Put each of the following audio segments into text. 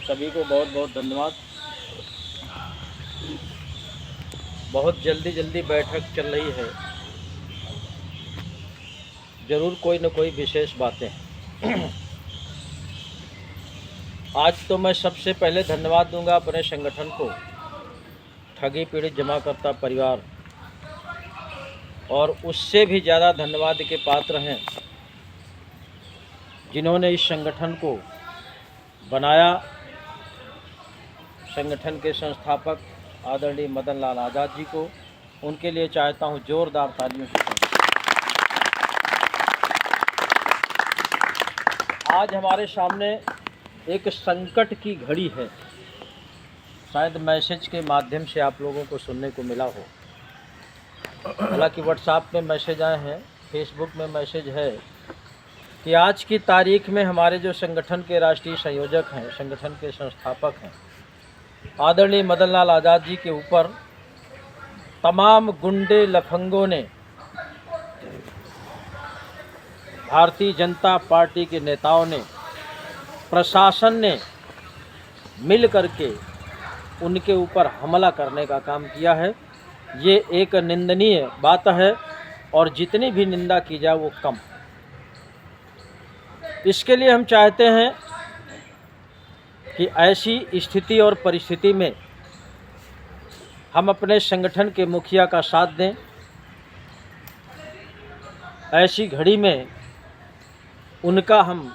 सभी को बहुत बहुत धन्यवाद। बहुत जल्दी बैठक चल रही है, ज़रूर कोई न कोई विशेष बातें हैं। आज तो मैं सबसे पहले धन्यवाद दूंगा अपने संगठन को, ठगी पीड़ित जमाकर्ता परिवार, और उससे भी ज़्यादा धन्यवाद के पात्र हैं जिन्होंने इस संगठन को बनाया। संगठन के संस्थापक आदरणीय मदन लाल आज़ाद जी को, उनके लिए चाहता हूं जोरदार तालियों की ताली। आज हमारे सामने एक संकट की घड़ी है। शायद मैसेज के माध्यम से आप लोगों को सुनने को मिला हो। हालांकि व्हाट्सएप में मैसेज आए हैं, फेसबुक में मैसेज है कि आज की तारीख में हमारे जो संगठन के राष्ट्रीय संयोजक हैं, संगठन के संस्थापक हैं, आदरणीय मदन लाल आज़ाद जी के ऊपर तमाम गुंडे लफंगों ने, भारतीय जनता पार्टी के नेताओं ने, प्रशासन ने मिल करके उनके ऊपर हमला करने का काम किया है। ये एक निंदनीय बात है और जितनी भी निंदा की जाए वो कम। इसके लिए हम चाहते हैं कि ऐसी स्थिति और परिस्थिति में हम अपने संगठन के मुखिया का साथ दें। ऐसी घड़ी में उनका हम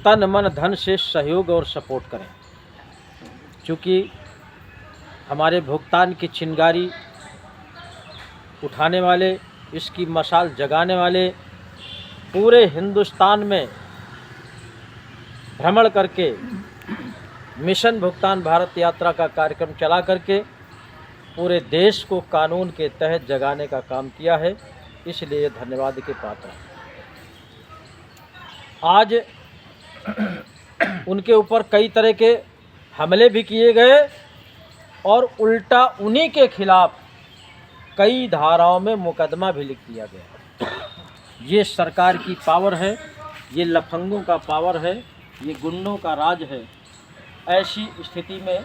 तन मन धन से सहयोग और सपोर्ट करें, क्योंकि हमारे भुगतान की चिंगारी उठाने वाले, इसकी मशाल जगाने वाले, पूरे हिंदुस्तान में भ्रमण करके मिशन भुगतान भारत यात्रा का कार्यक्रम चला करके पूरे देश को कानून के तहत जगाने का काम किया है। इसलिए धन्यवाद के पात्र हैं। आज उनके ऊपर कई तरह के हमले भी किए गए और उल्टा उन्हीं के खिलाफ कई धाराओं में मुकदमा भी लिख दिया गया। ये सरकार की पावर है, ये लफंगों का पावर है, ये गुंडों का राज है। ऐसी स्थिति में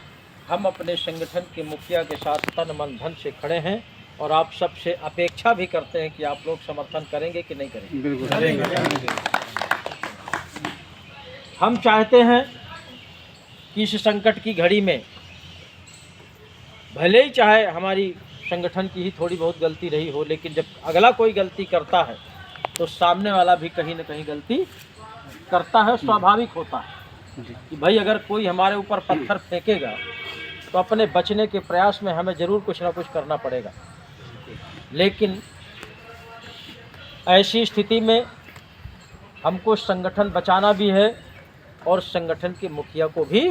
हम अपने संगठन के मुखिया के साथ तन मन धन से खड़े हैं और आप सबसे अपेक्षा भी करते हैं कि आप लोग समर्थन करेंगे कि नहीं करेंगे? बिल्कुल करेंगे। हम चाहते हैं कि इस संकट की घड़ी में भले ही चाहे हमारी संगठन की ही थोड़ी बहुत गलती रही हो, लेकिन जब अगला कोई गलती करता है तो सामने वाला भी कहीं ना कहीं गलती करता है। स्वाभाविक होता है कि भाई अगर कोई हमारे ऊपर पत्थर फेंकेगा तो अपने बचने के प्रयास में हमें ज़रूर कुछ ना कुछ करना पड़ेगा। लेकिन ऐसी स्थिति में हमको संगठन बचाना भी है और संगठन के मुखिया को भी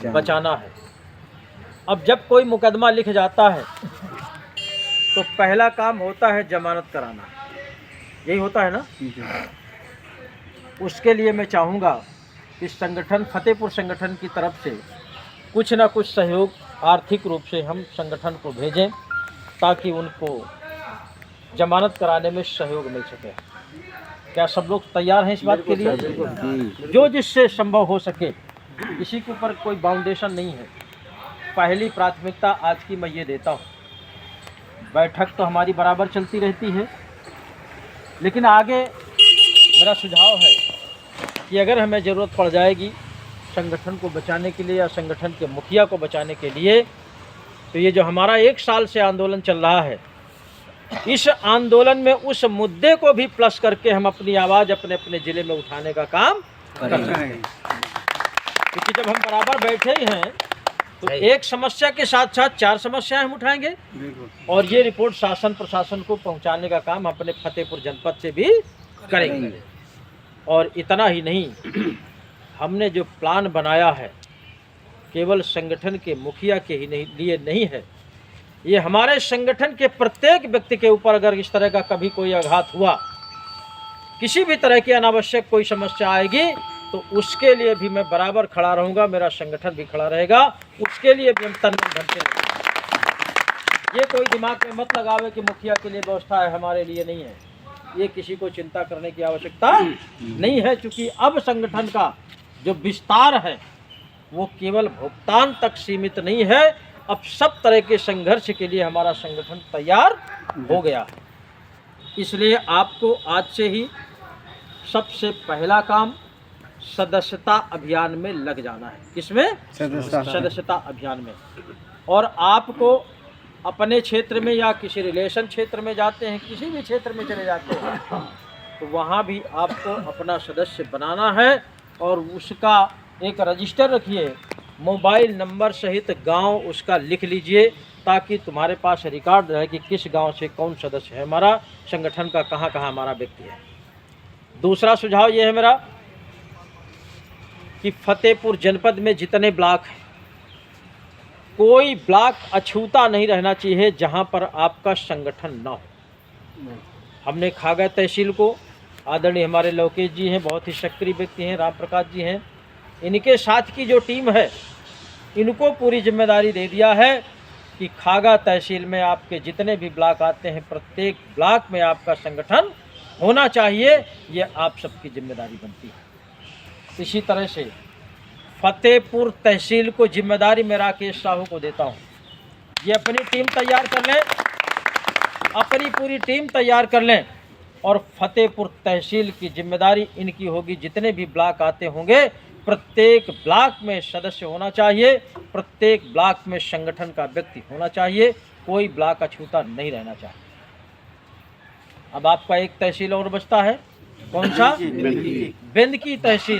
बचाना है। अब जब कोई मुकदमा लिख जाता है तो पहला काम होता है जमानत कराना, यही होता है ना। उसके लिए मैं चाहूँगा कि संगठन, फतेहपुर संगठन की तरफ से कुछ ना कुछ सहयोग आर्थिक रूप से हम संगठन को भेजें ताकि उनको जमानत कराने में सहयोग मिल सके। क्या सब लोग तैयार हैं इस बात के लिए? जो जिससे संभव हो सके। किसी के ऊपर कोई बाउंडेशन नहीं है। पहली प्राथमिकता आज की मैं ये देता हूँ, बैठक तो हमारी बराबर चलती रहती है, लेकिन आगे मेरा सुझाव है कि अगर हमें ज़रूरत पड़ जाएगी संगठन को बचाने के लिए या संगठन के मुखिया को बचाने के लिए, तो ये जो हमारा 1 साल से आंदोलन चल रहा है, इस आंदोलन में उस मुद्दे को भी प्लस करके हम अपनी आवाज़ अपने अपने ज़िले में उठाने का काम करेंगे। क्योंकि जब हम बराबर बैठे ही हैं तो एक समस्या के साथ साथ 4 समस्याएं हम उठाएंगे और ये रिपोर्ट शासन प्रशासन को पहुंचाने का काम अपने फतेहपुर जनपद से भी करेंगे। और इतना ही नहीं, हमने जो प्लान बनाया है केवल संगठन के मुखिया के ही लिए नहीं है, ये हमारे संगठन के प्रत्येक व्यक्ति के ऊपर अगर इस तरह का कभी कोई आघात हुआ, किसी भी तरह की अनावश्यक कोई समस्या आएगी तो उसके लिए भी मैं बराबर खड़ा रहूँगा, मेरा संगठन भी खड़ा रहेगा, उसके लिए भी हम तन मन धन से लगेंगे। ये कोई दिमाग में मत लगावे कि मुखिया के लिए व्यवस्था है, हमारे लिए नहीं है। ये किसी को चिंता करने की आवश्यकता नहीं है, क्योंकि अब संगठन का जो विस्तार है वो केवल भुगतान तक सीमित नहीं है, अब सब तरह के संघर्ष के लिए हमारा संगठन तैयार हो गया है। इसलिए आपको आज से ही सबसे पहला काम सदस्यता अभियान में लग जाना है। किसमें? सदस्यता अभियान में। और आपको अपने क्षेत्र में या किसी रिलेशन क्षेत्र में जाते हैं, किसी भी क्षेत्र में चले जाते हैं, तो वहाँ भी आपको अपना सदस्य बनाना है और उसका एक रजिस्टर रखिए, मोबाइल नंबर सहित गांव उसका लिख लीजिए, ताकि तुम्हारे पास रिकॉर्ड रहे कि किस गांव से कौन सदस्य है हमारा, संगठन का कहाँ कहाँ हमारा व्यक्ति है। दूसरा सुझाव ये है मेरा कि फतेहपुर जनपद में जितने ब्लॉक हैं, कोई ब्लॉक अछूता नहीं रहना चाहिए जहां पर आपका संगठन ना हो। हमने खागा तहसील को, आदरणीय हमारे लोकेश जी हैं, बहुत ही सक्रिय व्यक्ति हैं, राम प्रकाश जी हैं, इनके साथ की जो टीम है, इनको पूरी जिम्मेदारी दे दिया है कि खागा तहसील में आपके जितने भी ब्लॉक आते हैं, प्रत्येक ब्लॉक में आपका संगठन होना चाहिए। ये आप सबकी जिम्मेदारी बनती है। इसी तरह से फतेहपुर तहसील को जिम्मेदारी मैं राकेश साहू को देता हूँ। ये अपनी टीम तैयार कर लें, अपनी पूरी टीम तैयार कर लें, और फतेहपुर तहसील की जिम्मेदारी इनकी होगी। जितने भी ब्लॉक आते होंगे, प्रत्येक ब्लॉक में सदस्य होना चाहिए, प्रत्येक ब्लॉक में संगठन का व्यक्ति होना चाहिए, कोई ब्लॉक अछूता नहीं रहना चाहिए। अब आपका एक तहसील और बचता है, कौन सा? बेंदकी तहसील।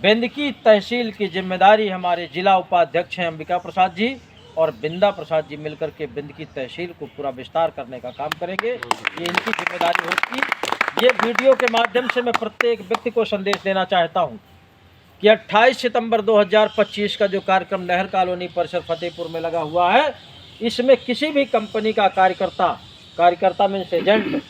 बेंदकी तहसील की जिम्मेदारी हमारे जिला उपाध्यक्ष हैं अंबिका प्रसाद जी और बिंदा प्रसाद जी मिलकर के बेंदकी तहसील को पूरा विस्तार करने का काम करेंगे। ये इनकी जिम्मेदारी होगी। ये वीडियो के माध्यम से मैं प्रत्येक व्यक्ति को संदेश देना चाहता हूँ कि 28 सितंबर 2025 का जो कार्यक्रम नहर कॉलोनी परिसर फतेहपुर में लगा हुआ है, इसमें किसी भी कंपनी का कार्यकर्ता में एजेंट,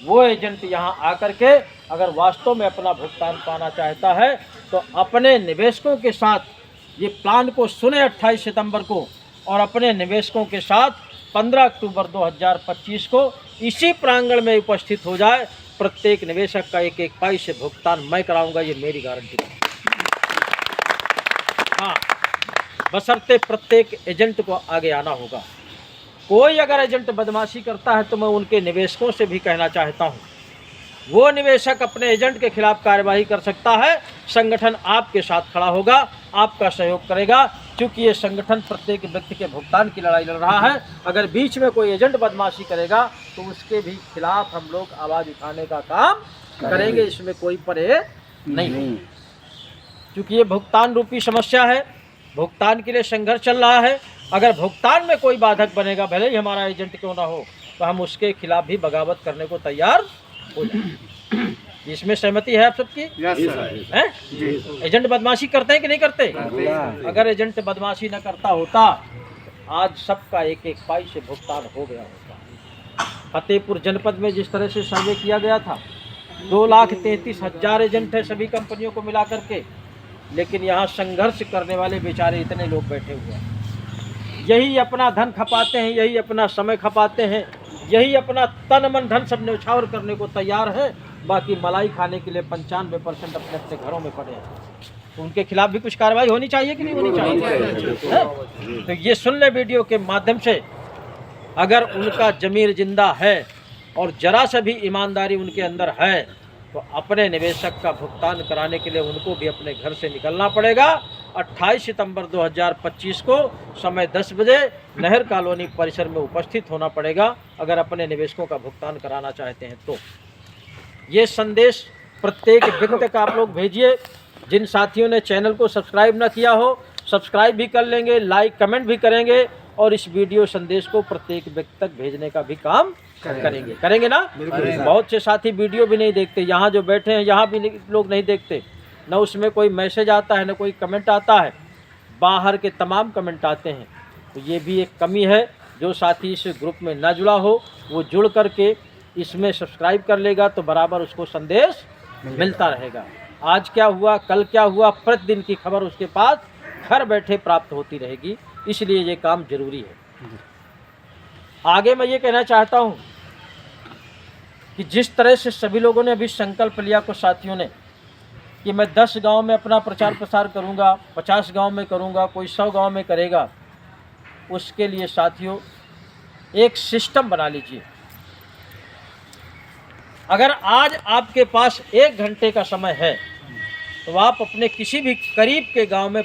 वो एजेंट यहाँ आकर के अगर वास्तव में अपना भुगतान पाना चाहता है तो अपने निवेशकों के साथ ये प्लान को सुने 28 सितंबर को, और अपने निवेशकों के साथ 15 अक्टूबर 2025 को इसी प्रांगण में उपस्थित हो जाए। प्रत्येक निवेशक का एक एक पाई से भुगतान मैं कराऊंगा, ये मेरी गारंटी है। हाँ, बशर्ते प्रत्येक एजेंट को आगे आना होगा। कोई अगर एजेंट बदमाशी करता है तो मैं उनके निवेशकों से भी कहना चाहता हूं, वो निवेशक अपने एजेंट के खिलाफ कार्रवाई कर सकता है। संगठन आपके साथ खड़ा होगा, आपका सहयोग करेगा, क्योंकि ये संगठन प्रत्येक व्यक्ति के भुगतान की लड़ाई लड़ रहा है। अगर बीच में कोई एजेंट बदमाशी करेगा तो उसके भी खिलाफ हम लोग आवाज़ उठाने का काम करेंगे, इसमें कोई परे नहीं। क्योंकि ये भुगतान रूपी समस्या है, भुगतान के लिए संघर्ष चल रहा है। अगर भुगतान में कोई बाधक बनेगा, भले ही हमारा एजेंट क्यों ना हो, तो हम उसके खिलाफ भी बगावत करने को तैयार हो जाएंगे। इसमें सहमति है आप सबकी? हैं? एजेंट बदमाशी करते हैं कि नहीं करते? अगर एजेंट बदमाशी न करता होता तो आज सबका एक एक पाई से भुगतान हो गया होता। फतेहपुर जनपद में जिस तरह से सर्वे किया गया था, 2,33,000 एजेंट है सभी कंपनियों को मिला करके, लेकिन यहाँ संघर्ष करने वाले बेचारे इतने लोग बैठे हुए हैं। यही अपना धन खपाते हैं, यही अपना समय खपाते हैं, यही अपना तन मन धन सब न्यौछावर करने को तैयार है। बाकी मलाई खाने के लिए 95% अपने अपने घरों में पड़े हैं। उनके खिलाफ भी कुछ कार्रवाई होनी चाहिए कि नहीं होनी चाहिए? तो ये सुन ले वीडियो के माध्यम से, अगर उनका जमीर जिंदा है और जरा सा भी ईमानदारी उनके अंदर है तो अपने निवेशक का भुगतान कराने के लिए उनको भी अपने घर से निकलना पड़ेगा। 28 सितंबर 2025 को समय 10 बजे नहर कॉलोनी परिसर में उपस्थित होना पड़ेगा, अगर अपने निवेशकों का भुगतान कराना चाहते हैं तो। ये संदेश प्रत्येक व्यक्ति का आप लोग भेजिए। जिन साथियों ने चैनल को सब्सक्राइब न किया हो, सब्सक्राइब भी कर लेंगे, लाइक कमेंट भी करेंगे, और इस वीडियो संदेश को प्रत्येक व्यक्ति तक भेजने का भी काम करेंगे ना? बहुत से साथी वीडियो भी नहीं देखते, यहाँ जो बैठे हैं यहाँ भी लोग नहीं देखते, न उसमें कोई मैसेज आता है, न कोई कमेंट आता है, बाहर के तमाम कमेंट आते हैं। तो ये भी एक कमी है। जो साथी इस ग्रुप में ना जुड़ा हो वो जुड़ करके इसमें सब्सक्राइब कर लेगा तो बराबर उसको संदेश मिलता रहेगा। आज क्या हुआ, कल क्या हुआ, प्रतिदिन की खबर उसके पास घर बैठे प्राप्त होती रहेगी। इसलिए ये काम जरूरी है। आगे मैं ये कहना चाहता हूँ कि जिस तरह से सभी लोगों ने अभी संकल्प लिया, कुछ साथियों ने, कि मैं 10 गांव में अपना प्रचार प्रसार करूंगा, 50 गांव में करूंगा, कोई 100 गांव में करेगा। उसके लिए साथियों एक सिस्टम बना लीजिए। अगर आज आपके पास 1 घंटे का समय है तो आप अपने किसी भी करीब के गांव में